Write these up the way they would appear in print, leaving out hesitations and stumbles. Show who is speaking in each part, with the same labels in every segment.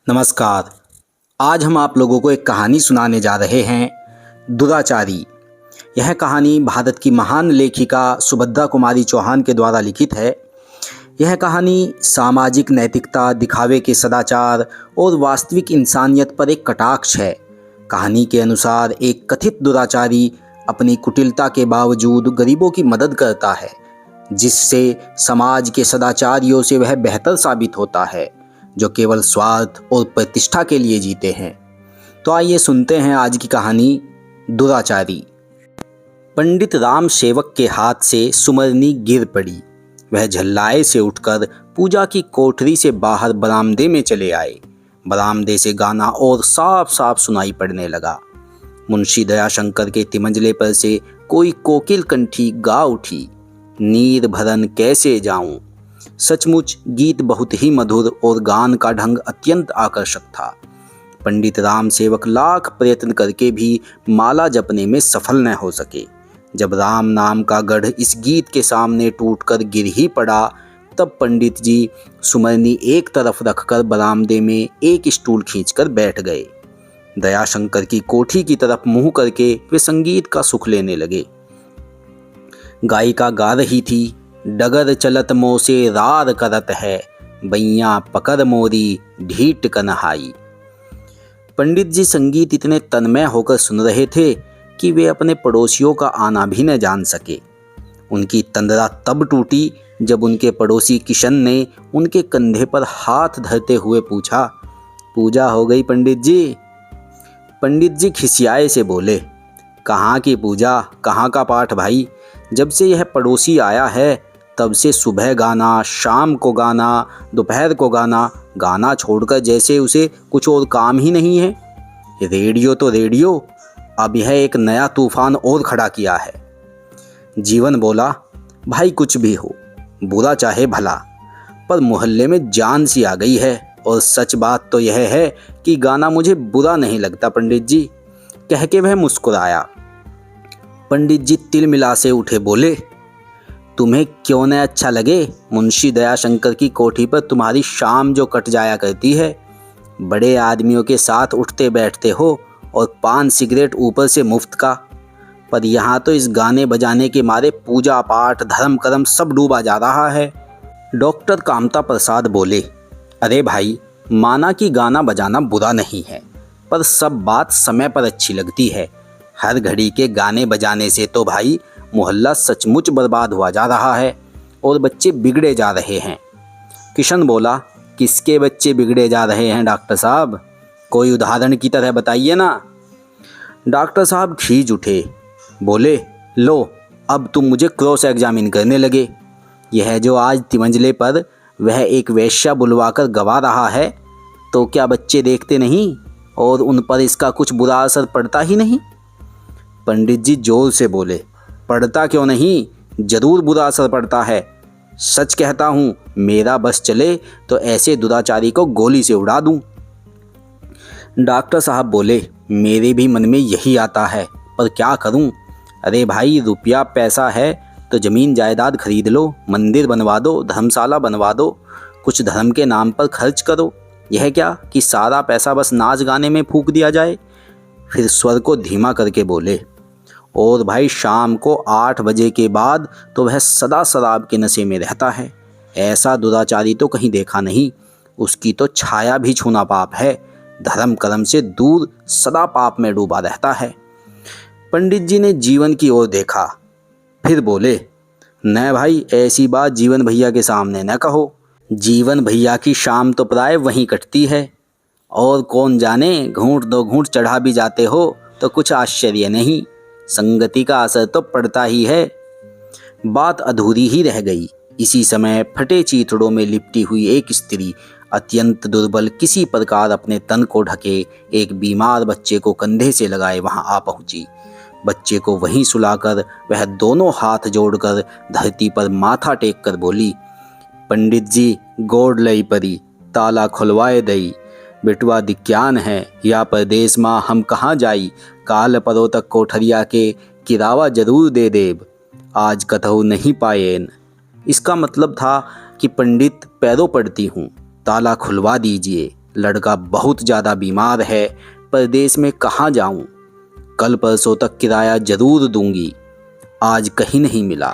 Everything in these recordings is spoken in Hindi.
Speaker 1: नमस्कार। आज हम आप लोगों को एक कहानी सुनाने जा रहे हैं, दुराचारी। यह कहानी भारत की महान लेखिका सुभद्रा कुमारी चौहान के द्वारा लिखित है। यह कहानी सामाजिक नैतिकता, दिखावे के सदाचार और वास्तविक इंसानियत पर एक कटाक्ष है। कहानी के अनुसार एक कथित दुराचारी अपनी कुटिलता के बावजूद गरीबों की मदद करता है, जिससे समाज के सदाचारियों से वह बेहतर साबित होता है, जो केवल स्वार्थ और प्रतिष्ठा के लिए जीते हैं। तो आइए सुनते हैं आज की कहानी, दुराचारी। पंडित राम सेवक के हाथ से सुमरनी गिर पड़ी। वह झल्लाए से उठकर पूजा की कोठरी से बाहर बरामदे में चले आए। बरामदे से गाना और साफ साफ सुनाई पड़ने लगा। मुंशी दयाशंकर के तिमंजले पर से कोई कोकिल कंठी गा उठी, नीर भरन कैसे जाऊं। सचमुच गीत बहुत ही मधुर और गान का ढंग अत्यंत आकर्षक था। पंडित राम सेवक लाख प्रयत्न करके भी माला जपने में सफल न हो सके। जब राम नाम का गढ़ इस गीत के सामने टूटकर गिर ही पड़ा, तब पंडित जी सुमरनी एक तरफ रखकर बरामदे में एक स्टूल खींचकर बैठ गए। दयाशंकर की कोठी की तरफ मुंह करके वे संगीत का सुख लेने लगे। गायिका गा रही थी, डगर चलत मोसे रार करत है, बैया पकड़ मोरी ढीठ कन्हाई। पंडित जी संगीत इतने तन्मय होकर सुन रहे थे कि वे अपने पड़ोसियों का आना भी न जान सके। उनकी तंद्रा तब टूटी जब उनके पड़ोसी किशन ने उनके कंधे पर हाथ धरते हुए पूछा, पूजा हो गई पंडित जी? पंडित जी खिसियाए से बोले, कहाँ की पूजा, कहाँ का पाठ भाई। जब से यह पड़ोसी आया है तब से सुबह गाना, शाम को गाना, दोपहर को गाना, गाना छोड़कर जैसे उसे कुछ और काम ही नहीं है। रेडियो तो रेडियो, अब यह एक नया तूफान और खड़ा किया है। जीवन बोला, भाई कुछ भी हो, बुरा चाहे भला, पर मोहल्ले में जान सी आ गई है। और सच बात तो यह है कि गाना मुझे बुरा नहीं लगता पंडित जी, कह के वह मुस्कुराया। पंडित जी तिलमिला से उठे, बोले, तुम्हें क्यों न अच्छा लगे। मुंशी दयाशंकर की कोठी पर तुम्हारी शाम जो कट जाया करती है। बड़े आदमियों के साथ उठते बैठते हो और पान सिगरेट ऊपर से मुफ्त का। पर यहाँ तो इस गाने बजाने के मारे पूजा पाठ, धर्म कर्म सब डूबा जा रहा है। डॉक्टर कामता प्रसाद बोले, अरे भाई, माना कि गाना बजाना बुरा नहीं है, पर सब बात समय पर अच्छी लगती है। हर घड़ी के गाने बजाने से तो भाई मोहल्ला सचमुच बर्बाद हुआ जा रहा है और बच्चे बिगड़े जा रहे हैं। किशन बोला, किसके बच्चे बिगड़े जा रहे हैं डॉक्टर साहब, कोई उदाहरण की तरह बताइए ना। डॉक्टर साहब खींच उठे, बोले, लो अब तुम मुझे क्रॉस एग्जामिन करने लगे। यह जो आज तिमंजले पर वह एक वेश्या बुलवाकर गवा रहा है, तो क्या बच्चे देखते नहीं और उन पर इसका कुछ बुरा असर पड़ता ही नहीं? पंडित जी जोर से बोले, पड़ता क्यों नहीं, जरूर बुरा असर पड़ता है। सच कहता हूँ, मेरा बस चले तो ऐसे दुराचारी को गोली से उड़ा दूं। डॉक्टर साहब बोले, मेरे भी मन में यही आता है, पर क्या करूं। अरे भाई, रुपया पैसा है तो ज़मीन जायदाद खरीद लो, मंदिर बनवा दो, धर्मशाला बनवा दो, कुछ धर्म के नाम पर खर्च करो। यह क्या कि सारा पैसा बस नाच गाने में फूंक दिया जाए। फिर स्वर को धीमा करके बोले, और भाई शाम को 8 बजे के बाद तो वह सदा शराब के नशे में रहता है। ऐसा दुराचारी तो कहीं देखा नहीं। उसकी तो छाया भी छूना पाप है। धर्म कर्म से दूर सदा पाप में डूबा रहता है। पंडित जी ने जीवन की ओर देखा, फिर बोले, न भाई, ऐसी बात जीवन भैया के सामने न कहो। जीवन भैया की शाम तो प्राय वहीं कटती है, और कौन जाने घूंट दो घूंट चढ़ा भी जाते हो तो कुछ आश्चर्य नहीं। संगति का असर तो पड़ता ही है। बात अधूरी ही रह गई। इसी समय फटे चीथड़ों में लिपटी हुई एक स्त्री अत्यंत दुर्बल, किसी प्रकार अपने तन को ढके एक बीमार बच्चे को कंधे से लगाए वहां आ पहुंची। बच्चे को वहीं सुलाकर वह दोनों हाथ जोड़कर धरती पर माथा टेक कर बोली, पंडित जी गोड़ लई परी, ताला खुलवाए दई। बेटवा दिक्यान है, या परदेश माँ हम कहाँ जाई। काल परो तक कोठरिया के किरावा जरूर दे देब, आज कतहु नहीं पाएन। इसका मतलब था कि पंडित पैरों पड़ती हूँ, ताला खुलवा दीजिए, लड़का बहुत ज़्यादा बीमार है, परदेश में कहाँ जाऊं? कल परसों तक किराया जरूर दूंगी, आज कहीं नहीं मिला।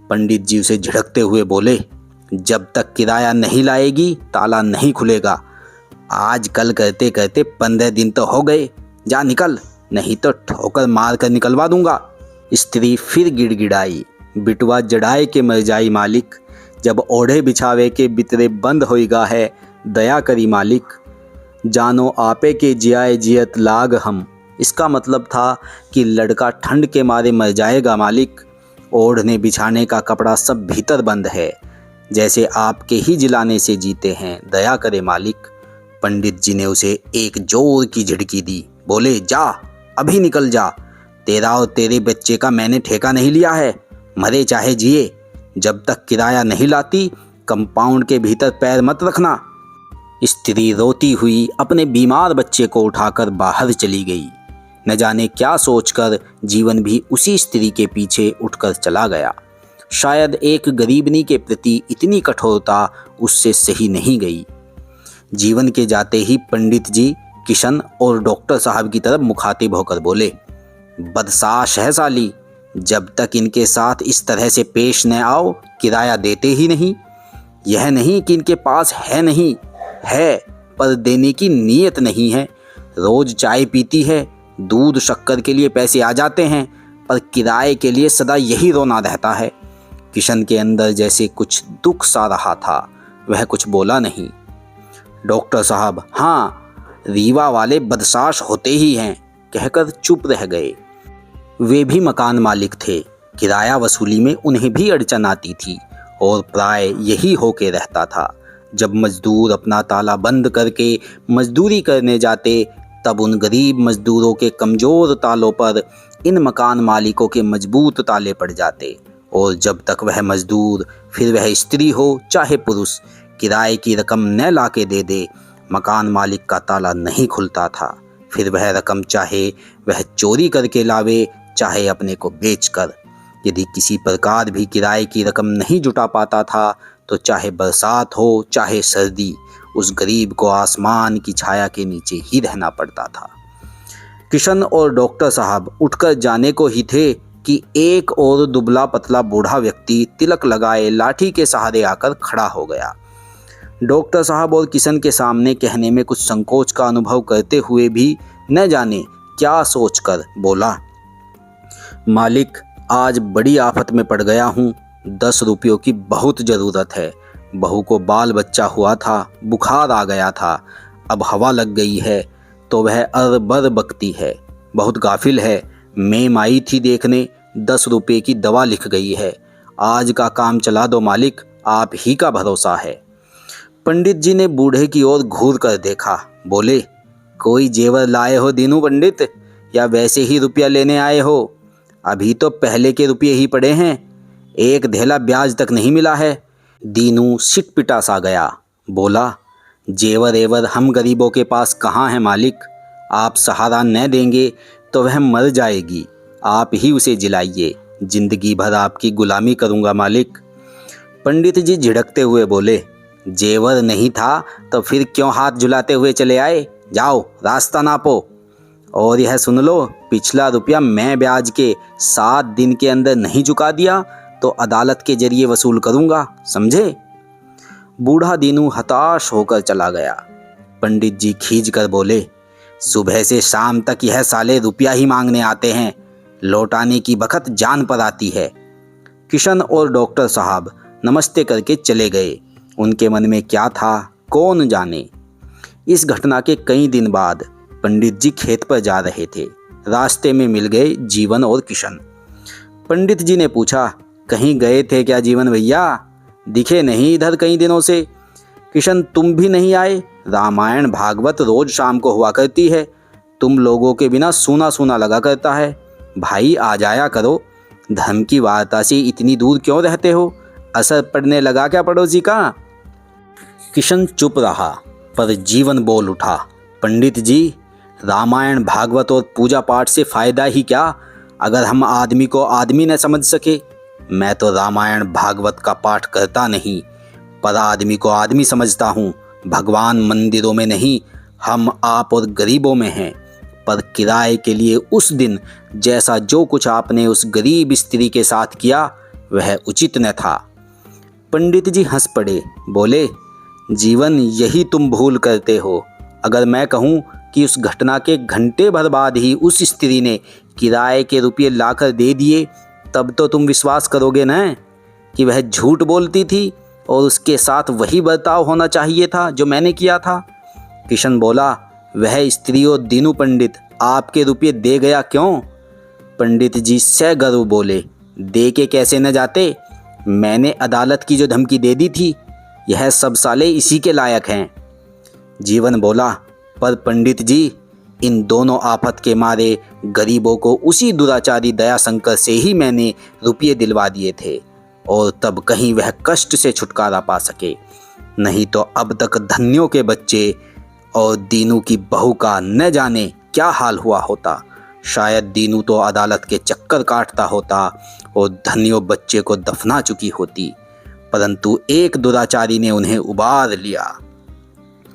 Speaker 1: पंडित जी उसे झिड़कते हुए बोले, जब तक किराया नहीं लाएगी ताला नहीं खुलेगा। आज कल करते करते 15 दिन तो हो गए, जा निकल, नहीं तो ठोकर मार कर निकलवा दूंगा। स्त्री फिर गिड़गिड़ाई, बिटवा जड़ाए के मर जाई मालिक, जब ओढ़े बिछावे के बितरे बंद होइगा है, दया करी मालिक, जानो आपे के जियाए जियत लाग हम। इसका मतलब था कि लड़का ठंड के मारे मर जाएगा मालिक, ओढ़ने बिछाने का कपड़ा सब भीतर बंद है, जैसे आपके ही जिलाने से जीते हैं, दया करे मालिक। पंडित जी ने उसे एक जोर की झिड़की दी, बोले, जा अभी निकल जा, तेरा और तेरे बच्चे का मैंने ठेका नहीं लिया है, मरे चाहे जिए, जब तक किराया नहीं लाती कंपाउंड के भीतर पैर मत रखना। स्त्री रोती हुई अपने बीमार बच्चे को उठाकर बाहर चली गई। न जाने क्या सोचकर जीवन भी उसी स्त्री के पीछे उठकर चला गया। शायद एक गरीबनी के प्रति इतनी कठोरता उससे सही नहीं गई। जीवन के जाते ही पंडित जी किशन और डॉक्टर साहब की तरफ मुखातिब होकर बोले, बदसाश है साली, जब तक इनके साथ इस तरह से पेश न आओ किराया देते ही नहीं। यह नहीं कि इनके पास है नहीं, है पर देने की नीयत नहीं है। रोज चाय पीती है, दूध शक्कर के लिए पैसे आ जाते हैं, पर किराए के लिए सदा यही रोना रहता है। किशन के अंदर जैसे कुछ दुख सा रहा था, वह कुछ बोला नहीं। डॉक्टर साहब, हाँ, रीवा वाले बदसाश होते ही हैं, कहकर चुप रह गए। वे भी मकान मालिक थे, किराया वसूली में उन्हें भी अड़चन आती थी और प्राय यही होके रहता था। जब मजदूर अपना ताला बंद करके मजदूरी करने जाते, तब उन गरीब मजदूरों के कमज़ोर तालों पर इन मकान मालिकों के मजबूत ताले पड़ जाते, और जब तक वह मजदूर, फिर वह स्त्री हो चाहे पुरुष, किराए की रकम न ला के दे, मकान मालिक का ताला नहीं खुलता था। फिर वह रकम चाहे वह चोरी करके लावे, चाहे अपने को बेचकर। यदि किसी प्रकार भी किराए की रकम नहीं जुटा पाता था, तो चाहे बरसात हो चाहे सर्दी, उस गरीब को आसमान की छाया के नीचे ही रहना पड़ता था। किशन और डॉक्टर साहब उठकर जाने को ही थे कि एक और दुबला पतला बूढ़ा व्यक्ति तिलक लगाए लाठी के सहारे आकर खड़ा हो गया। डॉक्टर साहब और किशन के सामने कहने में कुछ संकोच का अनुभव करते हुए भी न जाने क्या सोचकर बोला, मालिक, आज बड़ी आफत में पड़ गया हूँ, 10 रुपयों की बहुत ज़रूरत है। बहू को बाल बच्चा हुआ था, बुखार आ गया था, अब हवा लग गई है तो वह अरबर बकती है, बहुत गाफिल है। मैम आई थी देखने, 10 रुपये की दवा लिख गई है, आज का काम चला दो मालिक, आप ही का भरोसा है। पंडित जी ने बूढ़े की ओर घूर कर देखा, बोले, कोई जेवर लाए हो दीनू पंडित, या वैसे ही रुपया लेने आए हो? अभी तो पहले के रुपये ही पड़े हैं, एक धेला ब्याज तक नहीं मिला है। दीनू सिटपिटा सा गया, बोला, जेवर एवर हम गरीबों के पास कहाँ है मालिक, आप सहारा न देंगे तो वह मर जाएगी, आप ही उसे जिलाइए, जिंदगी भर आपकी गुलामी करूँगा मालिक। पंडित जी झिड़कते हुए बोले, जेवर नहीं था तो फिर क्यों हाथ झुलाते हुए चले आए, जाओ रास्ता नापो। और यह सुन लो, पिछला रुपया मैं ब्याज के 7 दिन के अंदर नहीं चुका दिया तो अदालत के जरिए वसूल करूँगा, समझे। बूढ़ा दीनू हताश होकर चला गया। पंडित जी खींच कर बोले, सुबह से शाम तक यह साले रुपया ही मांगने आते हैं, लौटाने की बखत जान पर आती है। किशन और डॉक्टर साहब नमस्ते करके चले गए। उनके मन में क्या था कौन जाने। इस घटना के कई दिन बाद पंडित जी खेत पर जा रहे थे। रास्ते में मिल गए जीवन और किशन। पंडित जी ने पूछा, कहीं गए थे क्या जीवन भैया, दिखे नहीं इधर कई दिनों से। किशन, तुम भी नहीं आए, रामायण भागवत रोज शाम को हुआ करती है, तुम लोगों के बिना सूना सूना लगा करता है, भाई आ जाया करो, धर्म की वार्ता से इतनी दूर क्यों रहते हो, असर पड़ने लगा क्या पड़ोसी का। किशन चुप रहा, पर जीवन बोल उठा, पंडित जी, रामायण भागवत और पूजा पाठ से फ़ायदा ही क्या अगर हम आदमी को आदमी न समझ सके। मैं तो रामायण भागवत का पाठ करता नहीं, पर आदमी को आदमी समझता हूँ, भगवान मंदिरों में नहीं, हम आप और गरीबों में हैं। पर किराए के लिए उस दिन जैसा जो कुछ आपने उस गरीब स्त्री के साथ किया वह उचित न था। पंडित जी हंस पड़े, बोले, जीवन यही तुम भूल करते हो। अगर मैं कहूँ कि उस घटना के घंटे भर बाद ही उस स्त्री ने किराए के रुपये लाकर दे दिए, तब तो तुम विश्वास करोगे न कि वह झूठ बोलती थी और उसके साथ वही बर्ताव होना चाहिए था जो मैंने किया था। किशन बोला, वह स्त्री और दीनू पंडित आपके रुपये दे गया क्यों? पंडित जी सगर्व बोले, दे के कैसे न जाते, मैंने अदालत की जो धमकी दे दी थी, यह सब साले इसी के लायक हैं। जीवन बोला, पर पंडित जी, इन दोनों आफत के मारे गरीबों को उसी दुराचारी दयाशंकर से ही मैंने रुपये दिलवा दिए थे, और तब कहीं वह कष्ट से छुटकारा पा सके। नहीं तो अब तक धन्यों के बच्चे और दीनू की बहू का न जाने क्या हाल हुआ होता। शायद दीनू तो अदालत के चक्कर काटता होता और धन्यों बच्चे को दफना चुकी होती, परंतु एक दुराचारी ने उन्हें उबार लिया।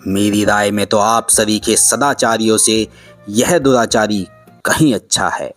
Speaker 1: मेरी राय में तो आप सरीखे सदाचारियों से यह दुराचारी कहीं अच्छा है।